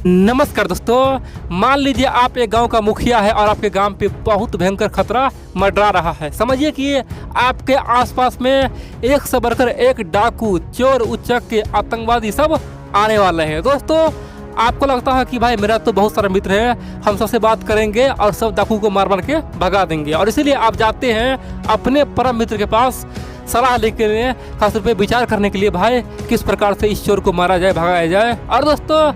नमस्कार दोस्तों, मान लीजिए आप एक गांव का मुखिया है और आपके गांव पे बहुत भयंकर खतरा मंडरा रहा है। समझिए कि आपके आसपास में एक से बढ़कर एक डाकू, चोर, उच्चक के आतंकवादी सब आने वाले हैं। दोस्तों, आपको लगता है कि भाई मेरा तो बहुत सारे मित्र है, हम सबसे बात करेंगे और सब डाकू को मार मार के भगा देंगे, और इसीलिए आप जाते हैं अपने परम मित्र के पास सलाह लेके लिए, खास तौर पे विचार करने के लिए भाई किस प्रकार से इस चोर को मारा जाए, भगाया जाए। और दोस्तों,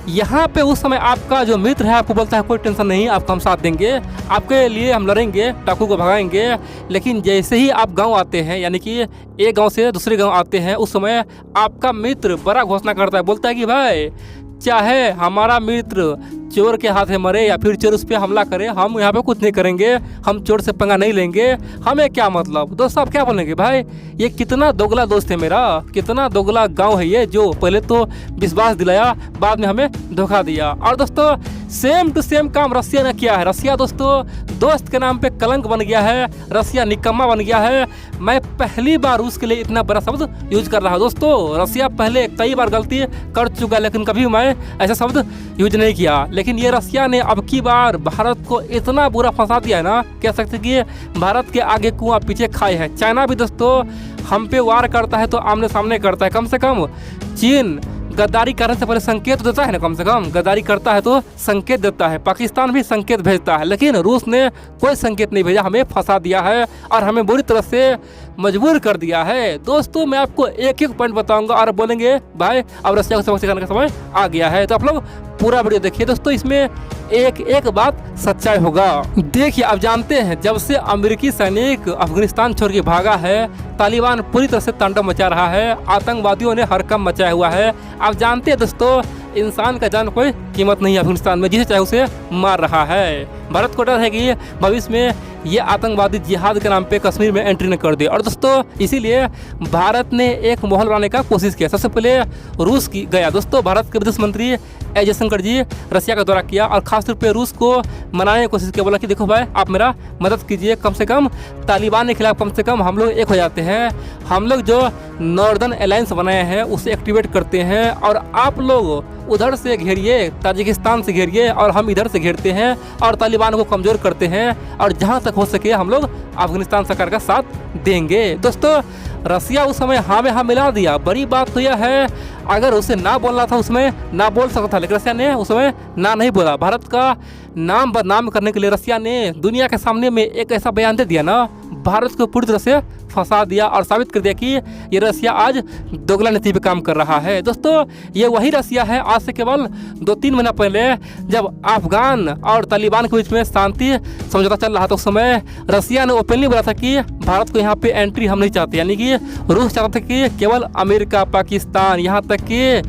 यहाँ पे उस समय आपका जो मित्र है आपको बोलता है कोई टेंशन नहीं, आपको हम साथ देंगे, आपके लिए हम लड़ेंगे, डाकू को भगाएंगे। लेकिन जैसे ही आप गांव आते हैं, यानी कि एक गांव से दूसरे गांव आते हैं, उस समय आपका मित्र बड़ा घोषणा करता है, बोलता है कि भाई चाहे हमारा मित्र चोर के हाथ में मरे या फिर चोर उस पर हमला करे, हम यहाँ पे कुछ नहीं करेंगे, हम चोर से पंगा नहीं लेंगे, हमें क्या मतलब। दोस्तों, आप क्या बोलेंगे भाई, ये कितना दोगला दोस्त है मेरा, कितना दोगला गांव है ये, जो पहले तो विश्वास दिलाया, बाद में हमें धोखा दिया। और दोस्तों, सेम टू सेम काम रसिया ने किया है। रसिया दोस्तों दोस्त के नाम पे कलंक बन गया है, रसिया निकम्मा बन गया है। मैं पहली बार रूस के लिए इतना बड़ा शब्द यूज कर रहा हूँ। दोस्तों, रसिया पहले कई बार गलती कर चुका है, लेकिन कभी मैं ऐसा शब्द यूज नहीं किया। लेकिन ये रसिया ने अब की बार भारत को इतना बुरा फंसा दिया है ना, कह सकते कि भारत के आगे कुआं पीछे खाई है। चाइना भी दोस्तों हम पे वार करता है तो आमने सामने करता है, कम से कम चीन गद्दारी करने से पहले संकेत देता है ना, कम से कम गद्दारी करता है तो संकेत देता है। पाकिस्तान भी संकेत भेजता है, लेकिन रूस ने कोई संकेत नहीं भेजा, हमें फंसा दिया है और हमें बुरी तरह से मजबूर कर दिया है। दोस्तों, मैं आपको एक एक पॉइंट बताऊंगा और बोलेंगे भाई अब रसिया को सबक सिखाने का समय आ गया है। तो आप लोग पूरा वीडियो देखिए। दोस्तों, इसमें एक एक बात सच्चाई होगा। देखिए, आप जानते हैं जब से अमेरिकी सैनिक अफगानिस्तान छोड़ के भागा है, तालिबान पूरी तरह से तांडव मचा रहा है, आतंकवादियों ने हरकम मचाया हुआ है। आप जानते हैं दोस्तों, इंसान का जान कोई कीमत नहीं है अफगानिस्तान में, जिसे चाहे उसे मार रहा है। भारत को डर है कि भविष्य में ये आतंकवादी जिहाद के नाम पे कश्मीर में एंट्री न कर दे। और दोस्तों, इसीलिए भारत ने एक माहौल बनाने का कोशिश किया। सबसे पहले रूस की गया। दोस्तों, भारत के विदेश मंत्री एस जयशंकर जी रसिया का दौरा किया और खासतौर पे रूस को मनाने की कोशिश किया। बोला कि देखो भाई, आप मेरा मदद कीजिए, कम से कम तालिबान के खिलाफ कम से कम हम लोग एक हो जाते हैं। हम लोग जो नॉर्दर्न अलायंस बनाए हैं उसे एक्टिवेट करते हैं और आप लोग उधर से घेरिए, ताजिकिस्तान से घेरिए और हम इधर से घेरते हैं और तालिबान को कमज़ोर करते हैं, और जहां तक हो सके हम लोग अफगानिस्तान सरकार का साथ देंगे। दोस्तों, रसिया उस समय हाँ में हाँ मिला दिया। बड़ी बात तो यह है, अगर उसे ना बोलना था उसमें ना बोल सकता था, लेकिन रसिया ने उस समय ना नहीं बोला। भारत का नाम बदनाम करने के लिए रसिया ने दुनिया के सामने में एक ऐसा बयान दे दिया ना, भारत को पूरी तरह से फंसा दिया और साबित कर दिया कि ये रसिया आज दोगला नीति पे काम कर रहा है। दोस्तों, ये वही रसिया है आज से केवल 2-3 महीना पहले जब अफगान और तालिबान के बीच में शांति समझौता चल रहा था, उस समय रसिया ने ओपनली बोला था कि भारत को यहाँ पे एंट्री हम नहीं चाहते, यानी कि रूस चाहता था कि केवल अमेरिका, पाकिस्तान, यहाँ तक कि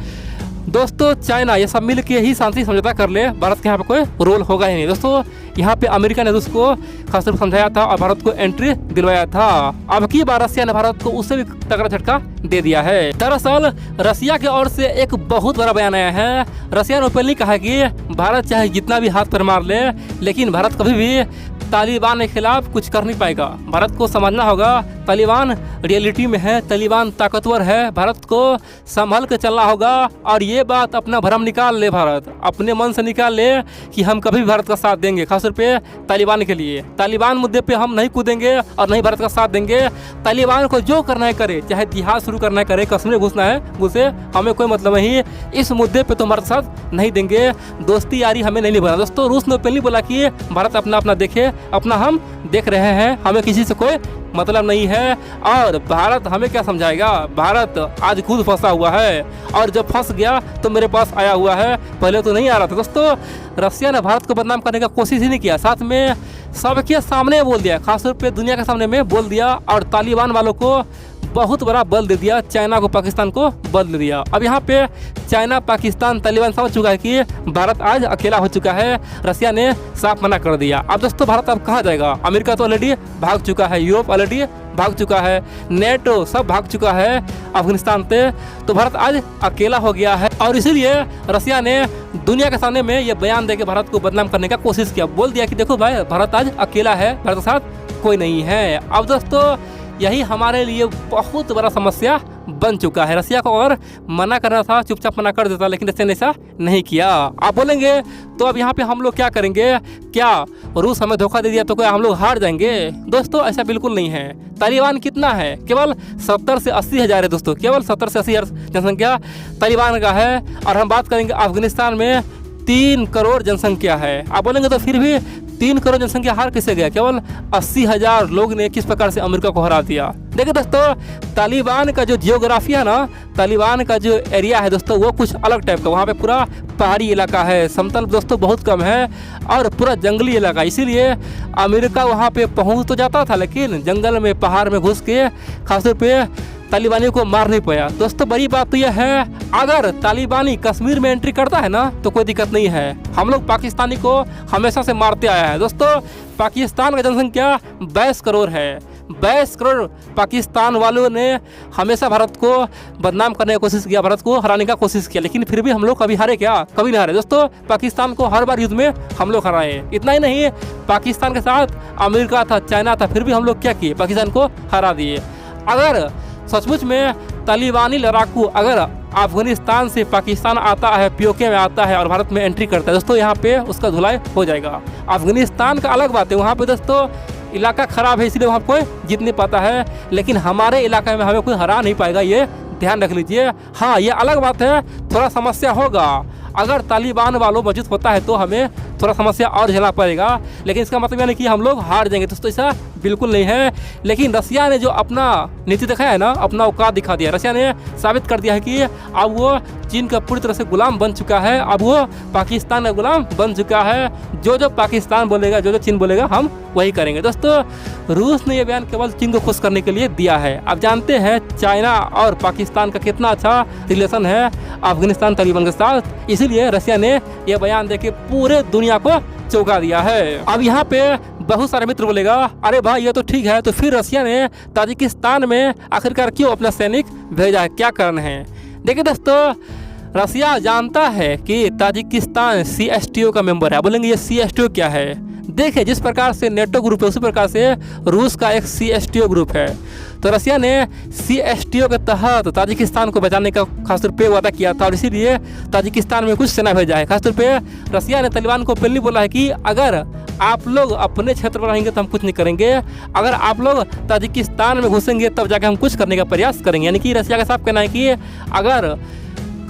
दोस्तों चाइना, ये सब मिल के ही शांति समझौता कर ले, भारत के यहाँ पे कोई रोल होगा ही नहीं। दोस्तों, यहाँ पे अमेरिका ने रूस को खासतौर पर समझाया था और भारत को एंट्री दिलवाया था। अब की बार रसिया ने भारत को उससे भी तगड़ा झटका दे दिया है। दरअसल रसिया की ओर से एक बहुत बड़ा बयान आया है। रसिया ने ओपनली कहा कि भारत चाहे जितना भी हाथ पर मार ले, लेकिन भारत कभी भी तालिबान के खिलाफ कुछ कर नहीं पाएगा। भारत को समझना होगा तालिबान रियलिटी में है, तालिबान ताकतवर है, भारत को संभल के चलना होगा। और ये बात अपना भरम निकाल ले, भारत अपने मन से निकाल ले कि हम कभी भी भारत का साथ देंगे, खासतौर पे तालिबान के लिए। तालिबान मुद्दे पे हम नहीं कूदेंगे और नहीं भारत का साथ देंगे। तालिबान को जो करना है करे, चाहे जिहाद शुरू करना है करे, कश्मीर घुसना है घुसे, हमें कोई मतलब नहीं। इस मुद्दे पे तो हमारे साथ नहीं देंगे, दोस्ती यारी हमें नहीं निभाना। दोस्तों, रूस ने पहले बोला कि भारत अपना अपना देखे, अपना हम देख रहे हैं, हमें किसी से कोई मतलब नहीं है। और भारत हमें क्या समझाएगा, भारत आज खुद फंसा हुआ है और जब फंस गया तो मेरे पास आया हुआ है, पहले तो नहीं आ रहा था। दोस्तों, रसिया ने भारत को बदनाम करने का कोशिश ही नहीं किया, साथ में सबके सामने बोल दिया, खासतौर पे दुनिया के सामने में बोल दिया और तालिबान वालों को बहुत बड़ा बल दे दिया, चाइना को, पाकिस्तान को बल दे दिया। अब यहाँ पे चाइना, पाकिस्तान, तालिबान समझ चुका है कि भारत आज अकेला हो चुका है। रसिया ने साफ मना कर दिया। अब दोस्तों, भारत अब कहाँ जाएगा? अमेरिका तो ऑलरेडी भाग चुका है, यूरोप ऑलरेडी भाग चुका है, नेटो सब भाग चुका है अफगानिस्तान पे, तो भारत आज अकेला हो गया है। और इसीलिए रसिया ने दुनिया के सामने में ये बयान देकर भारत को बदनाम करने का कोशिश किया, बोल दिया कि देखो भाई, भारत आज अकेला है, भारत के साथ कोई नहीं है। अब दोस्तों, यही हमारे लिए बहुत बड़ा समस्या बन चुका है। रसिया को अगर मना करना था चुपचाप मना कर देता, लेकिन रसिया ने ऐसा नहीं किया। आप बोलेंगे तो अब यहाँ पे हम लोग क्या करेंगे, क्या रूस हमें धोखा दे दिया तो क्या हम लोग हार जाएंगे? दोस्तों ऐसा बिल्कुल नहीं है। तालिबान कितना है? केवल 70 से 80 हज़ार है दोस्तों, केवल 70 से 80 हज़ार जनसंख्या तालिबान का है। और हम बात करेंगे अफगानिस्तान में 3 करोड़ जनसंख्या है। आप बोलेंगे तो फिर भी 3 करोड़ जनसंख्या हार किसे गया? केवल 80 हज़ार लोग ने किस प्रकार से अमेरिका को हरा दिया। देखिए दोस्तों, तालिबान का जो जियोग्राफी है ना, तालिबान का जो एरिया है दोस्तों, वो कुछ अलग टाइप का। वहाँ पे पूरा पहाड़ी इलाका है, समतल दोस्तों बहुत कम है और पूरा जंगली इलाका। इसीलिए अमेरिका वहाँ पे पहुँच तो जाता था, लेकिन जंगल में पहाड़ में घुस के खासतौर पे तालिबानियों को मार नहीं पाया। दोस्तों बड़ी बात तो यह है, अगर तालिबानी कश्मीर में एंट्री करता है ना तो कोई दिक्कत नहीं है। हम लोग पाकिस्तानी को हमेशा से मारते आया है। दोस्तों पाकिस्तान का जनसंख्या 22 करोड़ है। 22 करोड़ पाकिस्तान वालों ने हमेशा भारत को बदनाम करने की कोशिश किया, भारत को हराने का कोशिश किया, लेकिन फिर भी हम लोग कभी हारे क्या? कभी नहीं हारे। दोस्तों पाकिस्तान को हर बार युद्ध में हम लोग हराए। इतना ही नहीं, पाकिस्तान के साथ अमेरिका था, चाइना था, फिर भी हम लोग क्या किए? पाकिस्तान को हरा दिए। अगर सचमुच में तालिबानी लड़ाकू अगर अफगानिस्तान से पाकिस्तान आता है, पीओके में आता है और भारत में एंट्री करता है, दोस्तों यहाँ पे उसका धुलाई हो जाएगा। अफगानिस्तान का अलग बात है, वहाँ पे दोस्तों इलाका खराब है इसलिए वहाँ कोई जीत नहीं पाता है, लेकिन हमारे इलाके में हमें कोई हरा नहीं पाएगा, ये ध्यान रख लीजिए। हाँ ये अलग बात है, थोड़ा समस्या होगा। अगर तालिबान वालों मौजूद होता है तो हमें थोड़ा समस्या और झेलना पड़ेगा, लेकिन इसका मतलब यह नहीं कि हम लोग हार जाएंगे। दोस्तों ऐसा बिल्कुल नहीं है। लेकिन रसिया ने जो अपना नीति दिखाया है ना, अपना औकात दिखा दिया। रसिया ने साबित कर दिया है कि अब वो चीन का पूरी तरह से गुलाम बन चुका है, अब वो पाकिस्तान का गुलाम बन चुका है। जो पाकिस्तान बोलेगा, जो चीन बोलेगा, हम वही करेंगे। दोस्तों रूस ने यह बयान केवल चीन को खुश करने के लिए दिया है। अब जानते हैं चाइना और पाकिस्तान का कितना अच्छा रिलेशन है अफगानिस्तान तालिबान के साथ, इसीलिए रसिया ने यह बयान देके पूरे दुनिया को चौंका दिया है। अब यहाँ पे बहुत सारे मित्र बोलेगा, अरे भाई ये तो ठीक है, तो फिर रसिया ने ताजिकिस्तान में आखिरकार क्यों अपना सैनिक भेजा है, क्या कारण है? देखिए दोस्तों, रसिया जानता है कि ताजिकिस्तान CSTO का मेंबर है। बोलेंगे ये CSTO क्या है? देखिए जिस प्रकार से नेटो ग्रुप है उसी प्रकार से रूस का एक CSTO ग्रुप है। तो रसिया ने CSTO के तहत ताजिकिस्तान को बचाने का खासतौर पे वादा किया था और इसीलिए ताजिकिस्तान में कुछ सेना भेजा है। खासतौर पे रसिया ने तालिबान को पहले बोला है कि अगर आप लोग अपने क्षेत्र में रहेंगे तो हम कुछ नहीं करेंगे, अगर आप लोग ताजिकिस्तान में घुसेंगे तब जाके हम कुछ करने का प्रयास करेंगे। यानी कि रसिया का साफ कहना है कि अगर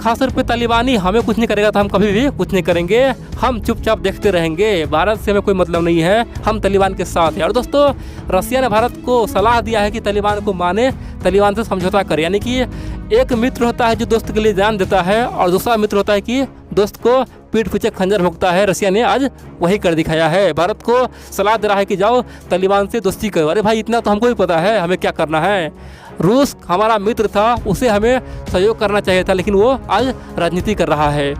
खासतौर पे तालिबानी हमें कुछ नहीं करेगा तो हम कभी भी कुछ नहीं करेंगे, हम चुपचाप देखते रहेंगे, भारत से हमें कोई मतलब नहीं है, हम तालिबान के साथ हैं। और दोस्तों रसिया ने भारत को सलाह दिया है कि तालिबान को माने, तालिबान से समझौता करे। यानी कि एक मित्र होता है जो दोस्त के लिए जान देता है और दूसरा मित्र होता है कि दोस्त को पीठ पीछे खंजर भोंकता है। रसिया ने आज वही कर दिखाया है, भारत को सलाह दे रहा है कि जाओ तालिबान से दोस्ती करो। अरे भाई इतना तो हमको भी पता है हमें क्या करना है। रूस हमारा मित्र था, उसे हमें सहयोग करना चाहिए था, लेकिन वो आज राजनीति कर रहा है।